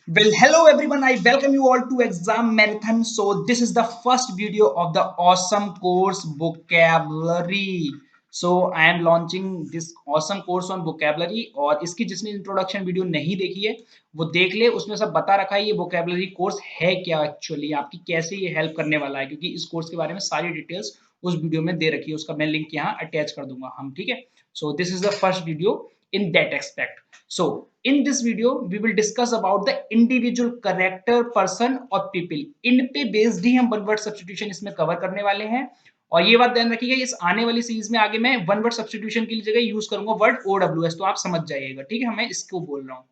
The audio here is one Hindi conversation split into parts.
Well, hello everyone. I welcome you all to Exam Marathon. So this is the first video of the awesome course vocabulary. So I am launching this awesome course on vocabulary और इसकी जिसने इंट्रोडक्शन वीडियो नहीं देखी है वो देख ले, उसमें सब बता रखा है ये vocabulary कोर्स है क्या एक्चुअली, आपकी कैसे ये हेल्प करने वाला है, क्योंकि इस कोर्स के बारे में सारी डिटेल्स उस वीडियो में दे रखी है, उसका मैं लिंक यहाँ अटैच कर दूंगा हम, ठीक है। So this is the first video in that aspect. So in this video we will discuss about the individual character, person और people. इन पे बेस्ड ही हम वन वर्ड सब्स्टिट्यूशन इसमें कवर करने वाले हैं। और ये बात ध्यान रखिएगा, इस आने वाली सीरीज में आगे मैं वन वर्ड सब्स्टिट्यूशन की जगह यूज करूंगा वर्ड OWS, तो आप समझ जाइएगा, ठीक है। मैं इसको बोल रहा हूँ,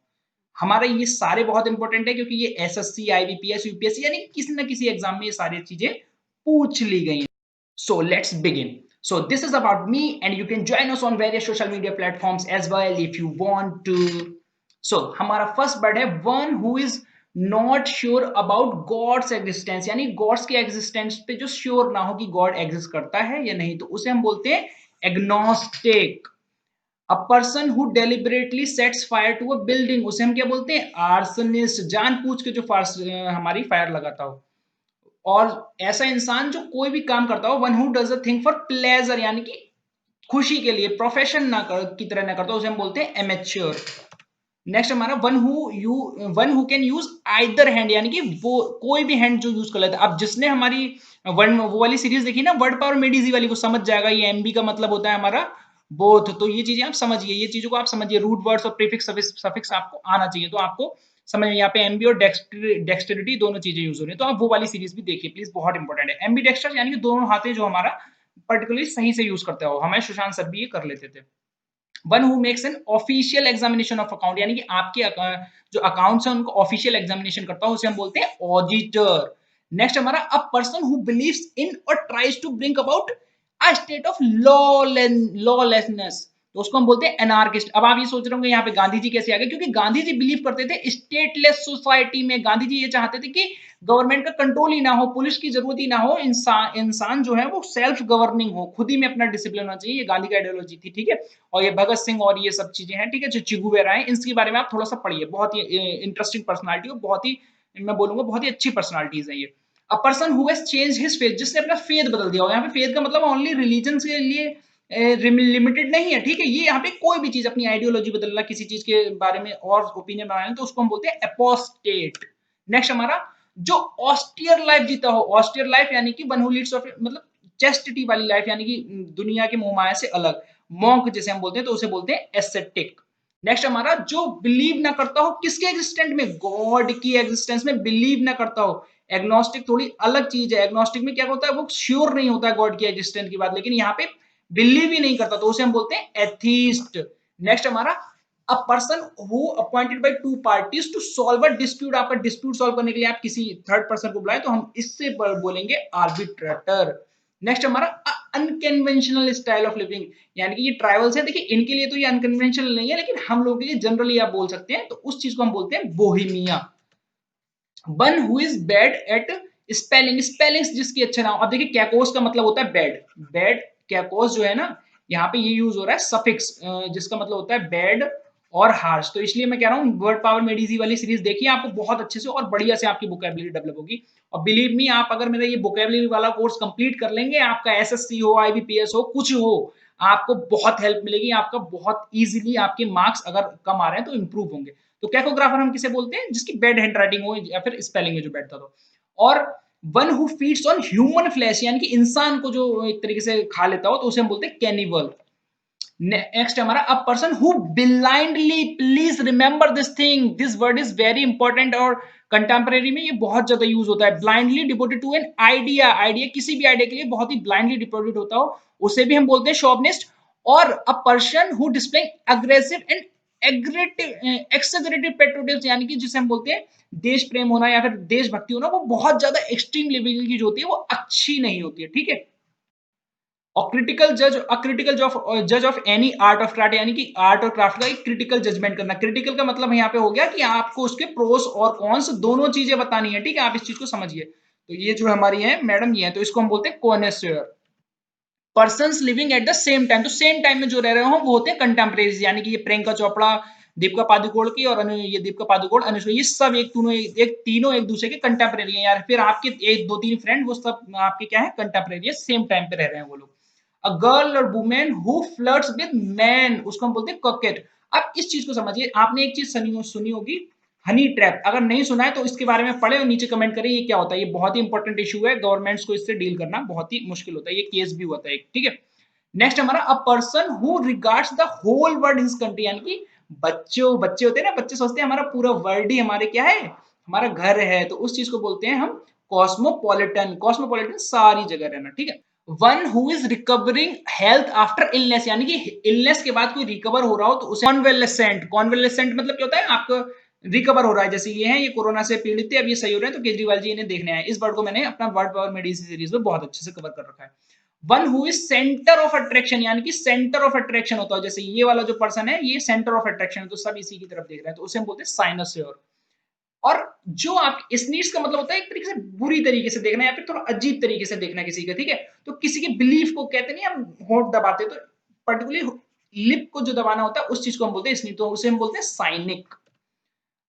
हमारे ये सारे बहुत इंपॉर्टेंट है क्योंकि ये एसएससी, आईबीपीएस, यूपीएससी यानी किसी ना किसी एग्जाम में ये सारी चीजें पूछ ली गई हैं। So let's begin. So this is about me and you can join us on various social media platforms as well if you want to. So हमारा फर्स्ट वर्ड है one who is not sure about God's existence, यानी गॉड्स के एग्जिस्टेंस पे जो श्योर ना हो कि गॉड एग्जिस्ट करता है या नहीं, तो उसे हम बोलते हैं agnostic. A person who deliberately sets fire to a building, उसे हम क्या बोलते हैं आर्सनिस्ट, जानबूझ के जो हमारी फायर लगाता हो। और ऐसा इंसान जो कोई भी काम करता हो, one who does a thing for pleasure, यानी कि खुशी के लिए, प्रोफेशन ना कर की तरह ना करता, उसे हम बोलते हैं एमेच्योर। नेक्स्ट हमारा one who can use either hand, यानी कि वो कोई भी हैंड जो यूज कर लेता है। अब जिसने हमारी वन वो वाली सीरीज देखी ना, वर्ड पावर मेड इजी वाली, वो समझ जाएगा ये एमबी का मतलब होता है हमारा बोथ। तो ये चीजें आप समझिए, ये चीजों को आप समझिए, रूट वर्ड्स और प्रीफिक्स सफिक्स आपको आना चाहिए, तो आपको समझ में यहाँ पे एमबी और डेक्सटेरिटी दोनों चीजें यूज हो रही है। तो आप वो वाली सीरीज भी देखिए प्लीज, बहुत इंपॉर्टेंट है। एमबी डेक्स्टर यानी कि दोनों हाथे जो हमारा पर्टिकुलरली सही से यूज करते हो, हमें सुशांत सर भी ये कर लेते थे। One who makes an official examination of account, यानी कि आपके जो अकाउंट्स हैं उनको ऑफिशियल एग्जामिनेशन करता है, उसे हम बोलते हैं ऑडिटर। नेक्स्ट हमारा a person who believes in और tries to bring about a state of lawlessness, तो उसको हम बोलते हैं एनार्किस्ट। अब आप ये सोच रहे होंगे यहाँ पे गांधी जी कैसे आ गए, क्योंकि गांधी जी बिलीव करते थे स्टेटलेस सोसाइटी में। गांधी जी ये चाहते थे कि गवर्नमेंट का कंट्रोल ही ना हो, पुलिस की जरूरत ही ना हो, इंसान जो है वो सेल्फ गवर्निंग हो, खुद ही में अपना डिसिप्लिन होना चाहिए। ये गांधी का आइडियोलॉजी थी, ठीक है। और ये भगत सिंह और ये सब चीजें हैं, ठीक है, जो चिगुवेरा है, इसके बारे में आप थोड़ा सा पढ़िए, बहुत ही इंटरेस्टिंग पर्सनालिटी और बहुत ही, मैं बोलूंगा बहुत ही अच्छी पर्सनालिटीज है ये। अ person who has change his faith, जिसने अपना फेथ बदल दिया हो। यहाँ पे फेथ का मतलब ओनली रिलीजन के लिए लिमिटेड नहीं है, ठीक है। ये यहाँ पे कोई भी चीज, अपनी आइडियोलॉजी बदलना, किसी चीज के बारे में और ओपिनियन बनाना, तो उसको हम बोलते हैं एपोस्टेट। नेक्स्ट हमारा जो ऑस्टियर लाइफ जीता हो, ऑस्टियर लाइफ यानी कि वन हु लीड्स ऑफ मतलब चेस्टिटी वाली लाइफ, यानी कि दुनिया के मोह माया से अलग, मॉन्क जैसे हम बोलते हैं, तो उसे बोलते हैं एसेटिक। नेक्स्ट हमारा जो बिलीव ना करता हो किसके एग्जिस्टेंट में, गॉड की एग्जिस्टेंस में बिलीव ना करता हो। एग्नोस्टिक थोड़ी अलग चीज है, एग्नोस्टिक में क्या होता है, वो श्योर नहीं होता है गॉड की एग्जिस्टेंस की बात, लेकिन यहाँ पे बिलीव ही नहीं करता, तो उसे हम बोलते हैं एथीस्ट। नेक्स्ट हमारा a person who appointed by two parties to solve a dispute, आपका डिस्प्यूट सॉल्व करने के लिए आप किसी थर्ड पर्सन को बुलाए, तो हम इससे बोलेंगे आर्बिट्रेटर। नेक्स्ट हमारा अनकन्वेंशनल स्टाइल ऑफ लिविंग, यानी कि ये ट्राइबल्स है, देखिए इनके लिए तो ये अनकन्वेंशनल नहीं है, लेकिन हम लोगों के लिए जनरली आप बोल सकते हैं, तो उस चीज को हम बोलते हैं Bohemia. One who is bad at spelling, spellings जिसकी अच्छा ना हो। अब देखिए कैकोस का मतलब होता है बैड, बैड कैकोस जो है ना, यहाँ पे ये यूज हो रहा है सफिक्स, जिसका मतलब होता है बैड और हार्श, तो इसलिए मैं कह रहा हूँ वर्ड पावर मेड इजी वाली सीरीज देखिए, आपको बहुत अच्छे से और बढ़िया से आपकी वोकैबुलरी डेवलप होगी। और बिलीव मी, आप अगर मेरा ये वोकैबुलरी वाला कोर्स कंप्लीट कर लेंगे, आपका एसएससी हो, आईबीपीएस हो, कुछ हो, आपको बहुत हेल्प मिलेगी, आपका बहुत इजीली आपके मार्क्स अगर कम आ रहे हैं तो इंप्रूव होंगे। तो कैकोग्राफर हम किसे बोलते हैं, जिसकी बैड हैंड राइटिंग हो या फिर स्पेलिंग में जो बैठता हो। और one who feeds on human flesh, यानी कि इंसान को जो एक तरीके से खा लेता हो, तो उसे हम बोलते हैं कैनिबल। नेक्स्ट हमारा a person who blindly, please remember this thing, this word is very important और कंटेम्परेरी में ये बहुत ज्यादा यूज होता है। Blindly devoted to an idea, idea किसी भी आइडिया के लिए बहुत ही ब्लाइंडली डिवोटेड होता हो, उसे भी हम बोलते हैं शॉविनिस्ट। और अ person who display aggressive and एक्सेजरेटेड patriotism, यानी कि जिसे हम बोलते हैं देश प्रेम होना या फिर देशभक्ति होना, वो बहुत ज्यादा एक्सट्रीम लेवल की जो होती है वो अच्छी नहीं होती है, ठीक है। और क्रिटिकल जज, जज of any art of craft, यानी कि आर्ट और क्राफ्ट का एक क्रिटिकल जजमेंट करना। क्रिटिकल का मतलब यहाँ पे हो गया कि आपको उसके प्रोस और कॉन्स दोनों चीजें बतानी है, ठीक है, आप इस चीज को समझिए। तो ये जो हमारी है मैडम, ये है, तो इसको हम बोलते हैं connoisseur. Persons living at the same time, तो सेम टाइम में जो रह रहे हो वो होते हैं कंटेम्परेरीज, यानी कि ये प्रियंका चोपड़ा, दीपिका पादुकोण की और ये दीपिका पादुकोण, अनुष्का, ये सब एक तीनों एक दूसरे के कंटेम्परेरी हैं यार। फिर आपके एक दो तीन फ्रेंड वो सब आपके क्या है, कंटेम्परेरी है, सेम टाइम पे रह रहे हैं वो लोग। अ गर्ल और women who flirts with man, उसको हम बोलते हैं कॉकेट। अब इस चीज को समझिए, आपने एक चीज सुनी होगी, हनी ट्रैप। अगर नहीं सुना है तो इसके बारे में पढ़े और नीचे कमेंट करें ये क्या होता है। ये बहुत ही इंपॉर्टेंट इशू है, गवर्नमेंट्स को इससे डील करना बहुत ही मुश्किल होता है, ये केस भी हुआ था एक, ठीक है। नेक्स्ट हमारा, a person who regards the whole world his country, यानी कि बच्चे होते हैं ना, बच्चे सोचते हैं हमारा पूरा वर्ल्ड ही हमारे क्या है, हमारा घर है। तो उस चीज को बोलते हैं हम कॉस्मोपॉलिटन। कॉस्मोपॉलिटन सारी जगह रहना, ठीक है। One who is recovering health after illness, यानी कि इलनेस के बाद कोई रिकवर हो रहा हो तो उसे कॉन्वेलेसेंट। कॉन्वेलेसेंट मतलब क्या होता है, आपको रिकवर हो रहा है, जैसे ये है, ये कोरोना से पीड़ित थे, अब ये सही हो रहे हैं, तो केजरीवाल जी इन्हें देखने आए। इस वर्ड को मैंने अपना वर्ड पावर मेडिसिन सीरीज में बहुत अच्छे से कवर कर रखा है। One who is centre of attraction, यानी कि सेंटर ऑफ अट्रैक्शन होता है, जैसे ये वाला जो पर्सन है ये सेंटर ऑफ अट्रैक्शन है, तो सब इसी की तरफ देख रहे हैं, तो उसे हम बोलते हैं साइनोस्योर। और जो आप स्नीज का मतलब होता है एक तरीके से बुरी तरीके से देखना या फिर थोड़ा अजीब तरीके से देखना किसी का, ठीक है। तो किसी के बिलीफ को कहते नहीं, हम होंठ दबाते, तो पर्टिकुलरली लिप को जो दबाना होता है उस चीज को हम बोलते हैं स्नीज, तो उसे हम बोलते हैं साइनिक।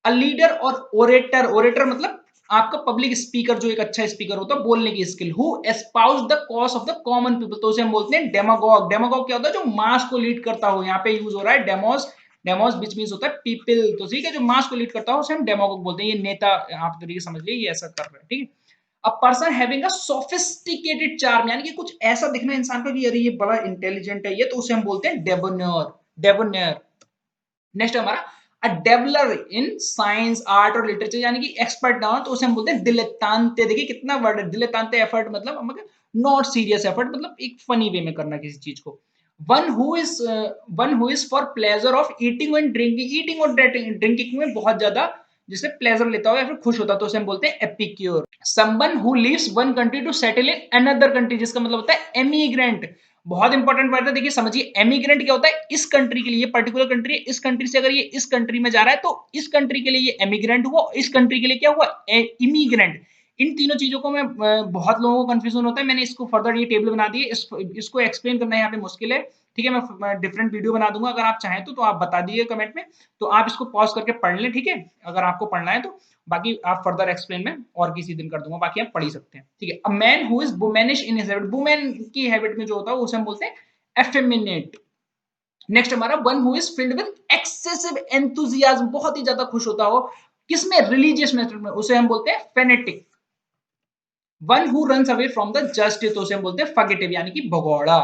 अ लीडर और ओरेटर, ओरेटर मतलब आपका पब्लिक स्पीकर, जो एक अच्छा स्पीकर होता है, बोलने की skill. Who espouse the cause of the common people, तो उसे हम बोलते हैं डेमागॉग। डेमागॉग क्या होता है, जो मास को लीड करता हो, यहाँ पे यूज हो रहा है डेमोस। डेमोस बीच मीन्स होता है पीपल, तो ठीक है, जो मास को लीड करता हो उसे हम डेमागॉग बोलते हैं। ये नेता आप तरीके समझ लीजिए, ये ऐसा कर रहा है, ठीक है। A person having a sophisticated charm, यानी कि कुछ ऐसा दिखना इंसान को कि अरे ये बड़ा इंटेलिजेंट है ये, तो उसे हम बोलते हैं डेबोनियर। डेबोनियर। नेक्स्ट हमारा, अ डेवलर इन साइंस आर्ट और लिटरेचर, यानी कि एक्सपर्ट ना हो तो उसे हम बोलते हैं दिलेतांते। देखिए कितना वर्ड है, दिलेतांते, एफर्ट मतलब नॉट सीरियस एफर्ट, मतलब एक फनी वे में करना किसी चीज को। One who is one who is for pleasure of eating and drinking, eating और ड्रिंकिंग में बहुत ज्यादा जिससे प्लेजर लेता हो या फिर खुश होता है, तो उसे हम बोलते हैं epicure. Someone who leaves one country to settle in another country, जिसका मतलब होता है एमिग्रेंट। बहुत इंपॉर्टेंट वर्ड है, देखिए समझिए, एमिग्रेंट क्या होता है, इस कंट्री के लिए, पर्टिकुलर कंट्री है, इस कंट्री से अगर ये इस कंट्री में जा रहा है तो इस कंट्री के लिए ये एमिग्रेंट हुआ, इस कंट्री के लिए क्या हुआ, इमिग्रेंट। इन तीनों चीजों को मैं बहुत लोगों को कंफ्यूजन होता है, मैंने इसको फर्दर ये टेबल बना दी है, इसको एक्सप्लेन करना यहाँ पे मुश्किल है, ठीक है। मैं डिफरेंट वीडियो बना दूंगा, अगर आप चाहें तो आप बता दीजिए कमेंट में, तो आप इसको पॉज करके पढ़ लें, ठीक है, अगर आपको पढ़ना है तो। बाकी आप फर्दर एक्सप्लेन में और किसी दिन कर दूंगा, बाकी आप पढ़ ही सकते हैं, ठीक है। A man who is womanish in his habit, women की हैबिट में जो होता है उसे हम बोलते हैं एफेमिनेट। नेक्स्ट हमारा, one who is filled with excessive enthusiasm, बहुत ही ज्यादा खुश होता हो किसमें, रिलीजियस मैटर में, उसे हम बोलते हैं phonetic. One who runs away from the justice, तो उसे हम बोलते हैं फगेटिव, यानी कि भगौड़ा।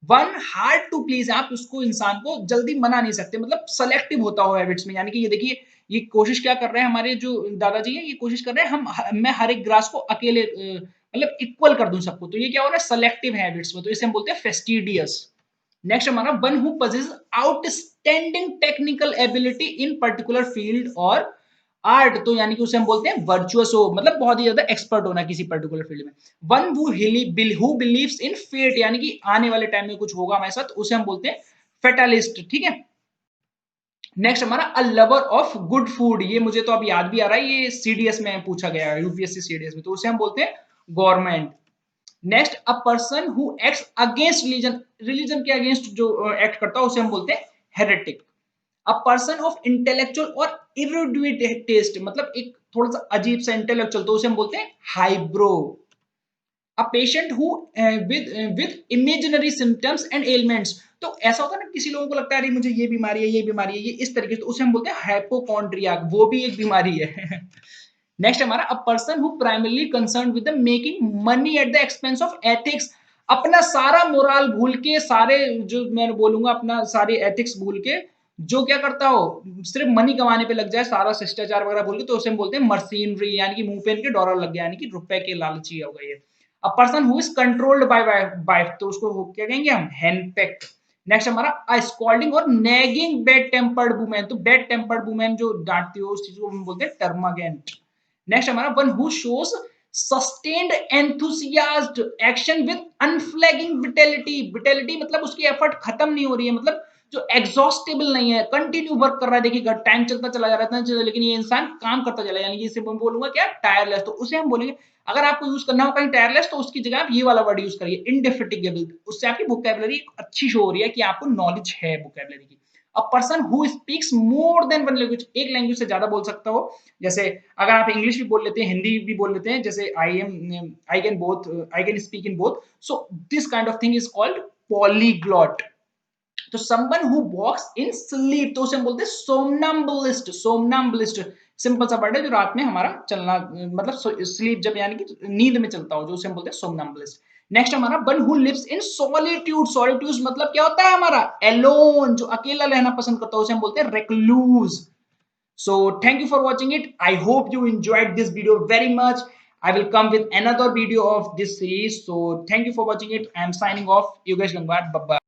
वन हार्ड टू प्लीज, आप उसको इंसान को जल्दी मना नहीं सकते, मतलब सेलेक्टिव होता हो हैबिट्स में, यानी कि ये देखिए, ये कोशिश क्या कर रहे हैं हमारे जो दादाजी हैं, ये कोशिश कर रहे हैं मैं हर एक ग्रास को अकेले मतलब इक्वल कर दूं सबको, तो ये क्या हो रहा है, सेलेक्टिव हैबिट्स में, तो इसे हम बोलते हैं फेस्टिडियस। नेक्स्ट हमारा, one who possesses outstanding technical ability in particular field और आर्ट, तो यानी कि उसे हम बोलते हैं वर्चुअस हो, मतलब बहुत ही ज्यादा एक्सपर्ट होना किसी पर्टिकुलर फील्ड में। One who believes in fate, यानी कि आने वाले टाइम में कुछ होगा हमारे साथ, उसे हम बोलते हैं फेटालिस्ट, ठीक है। नेक्स्ट हमारा, a lover of good food, ये मुझे तो अब याद भी आ रहा है, ये सीडीएस में पूछा गया है, यूपीएससी सीडीएस में, तो उसे हम बोलते हैं government. Next, a person who acts against religion, religion के अगेंस्ट जो एक्ट करता है उसे हम बोलते हैं heretic. A person of intellectual और इरुडिट टेस्ट, मतलब एक थोड़ा सा अजीब सा इंटेलेक्चुअल, तो उसे हम बोलते हैं eyebrow. A patient who with imaginary symptoms and elements, तो ऐसा होता है ना, किसी लोगों को लगता है अरे मुझे ये बीमारी है, ये बीमारी है, ये इस तरीके से, तो उसे हम बोलते हैं हाइपोकॉन्ड्रियाक, वो भी एक बीमारी है। नेक्स्ट हमारा, a person who primarily concern with the making money at the expense of ethics, अपना सारा मोरल भूल के, सारे जो मैं बोलूंगा अपना सारे एथिक्स भूल के, जो क्या करता हो, सिर्फ मनी कमाने पे लग जाए, सारा शिष्टाचार वगैरह भूल के, तो उसे हम बोलते हैं मर्सिनरी, यानी कि मुंह पे इनके डॉलर लग गया, यानी कि रुपए के लालची हो गई है। A person who is controlled by wife, तो उसको क्या कहेंगे हम, हेनपेक्ट। नेक्स्ट हमारा, अ स्कॉल्डिंग और नैगिंग बैड टेम्पर्ड वुमेन, तो बैड टेम्पर्ड वुमेन जो डांटती हो उस चीज को हम बोलते हैं टर्मागेंट। नेक्स्ट हमारा, one who shows sustained enthusiastic action with unflagging vitality, vitality मतलब उसकी एफर्ट खत्म नहीं हो रही है, मतलब जो एग्जॉस्टेबल नहीं है, कंटिन्यू वर्क कर रहा है, देखिए टाइम चलता चला जा रहा है, लेकिन ये इंसान काम करता चला, यानी कि इसे मैं बोलूंगा क्या, टायरलेस, तो उसे हम बोलेंगे, अगर आपको यूज करना हो कहीं टायरलेस, तो उसकी जगह आप ये वाला वर्ड यूज करिए, इंडेफिटिगेबल, उससे आपकी वोकैबुलरी अच्छी शो हो रही है कि आपको नॉलेज है वोकैबुलरी की। अ person who speaks more than one language, एक लैंग्वेज से ज्यादा बोल सकता हो। जैसे अगर आप इंग्लिश भी बोल लेते हैं, हिंदी भी बोल लेते हैं, जैसे I can speak in both, so this kind of thing is called polyglot. तो someone who walks in sleep, तो उसे हम बोलते हैं सोमनम्बुलिस्ट। सोमनम्बुलिस्ट सिंपल सा वर्ड है जो रात में हमारा चलना, मतलब स्लीप जब यानी कि नींद में चलता हो, जो उसे हम बोलते हैं सोमनम्बुलिस्ट। नेक्स्ट हमारा one who lives in solitude. Solitude मतलब क्या होता है हमारा, एलोन, जो अकेला रहना पसंद करता है, उसे हम बोलते हैं recluse. So thank you for watching it. I hope you enjoyed this video very much. I will come with another video of this series. So thank you for watching it. I am signing off. Yogesh Gangwar. Bye bye.